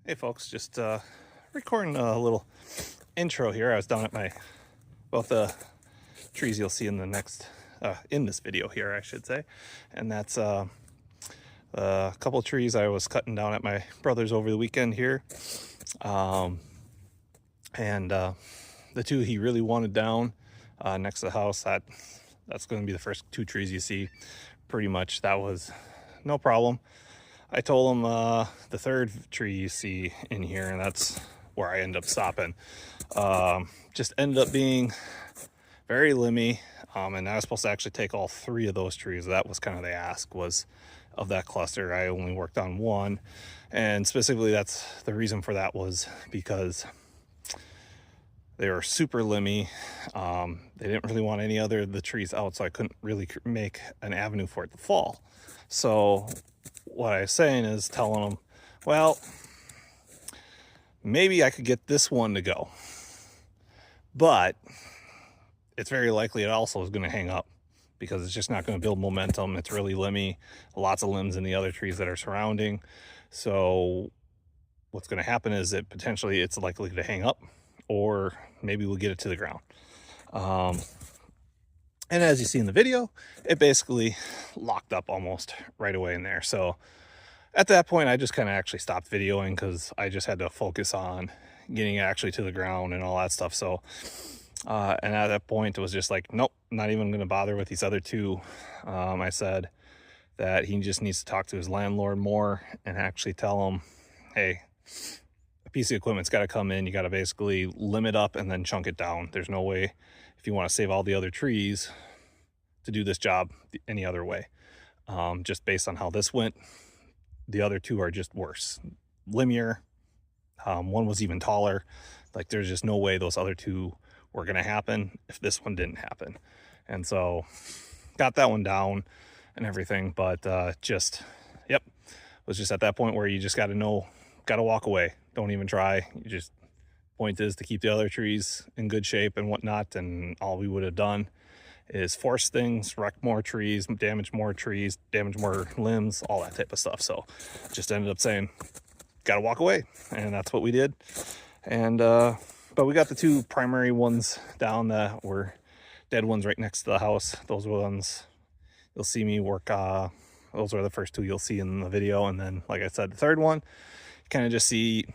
Hey folks, just recording a little intro here. I was down at both the trees you'll see in the next, in this video here, I should say. And that's a couple of trees I was cutting down at my brother's over the weekend here. And the two he really wanted down next to the house, that's going to be the first two trees you see. Pretty much that was no problem. I told him the third tree you see in here, and that's where I end up stopping, just ended up being very limby, and I was supposed to actually take all three of those trees. That was kind of the ask, was of that cluster. I only worked on one, and specifically that's the reason for that was because they were super limby. They didn't really want any other of the trees out, so I couldn't really make an avenue for it to fall. So what I was saying is telling them, well, maybe I could get this one to go, but it's very likely it also is going to hang up because it's just not going to build momentum. It's really limby, lots of limbs in the other trees that are surrounding. So what's going to happen is that potentially it's likely to hang up, or maybe we'll get it to the ground. And as you see in the video, it basically locked up almost right away in there. So at that point, I just kind of actually stopped videoing because I just had to focus on getting it actually to the ground and all that stuff. So, and at that point, it was just like, nope, not even going to bother with these other two. I said that he just needs to talk to his landlord more and actually tell him, hey, a piece of equipment's got to come in. You got to basically limb it up and then chunk it down. There's no way, if you want to save all the other trees, to do this job any other way. Just based on how this went, the other two are just worse, limbier. One was even taller. Like, there's just no way those other two were going to happen if this one didn't happen. And so got that one down and everything, but yep, was just at that point where you just got to know, got to walk away. Don't even try. You just, point is to keep the other trees in good shape and whatnot. And all we would have done is force things, wreck more trees, damage more limbs, all that type of stuff. So just ended up saying, gotta walk away, and that's what we did. And but we got the two primary ones down that were dead ones right next to the house. Those ones you'll see me work, those are the first two you'll see in the video. And then, like I said, the third one, you kind of just see,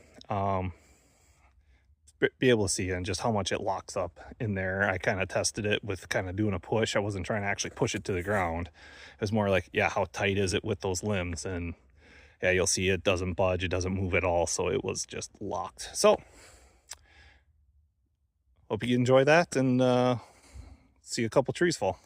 be able to see and just how much it locks up in there. I kind of tested it with kind of doing a push. I wasn't trying to actually push it to the ground. It was more like, yeah, how tight is it with those limbs? And yeah, you'll see it doesn't budge, it doesn't move at all. So it was just locked. So hope you enjoy that, and see a couple trees fall.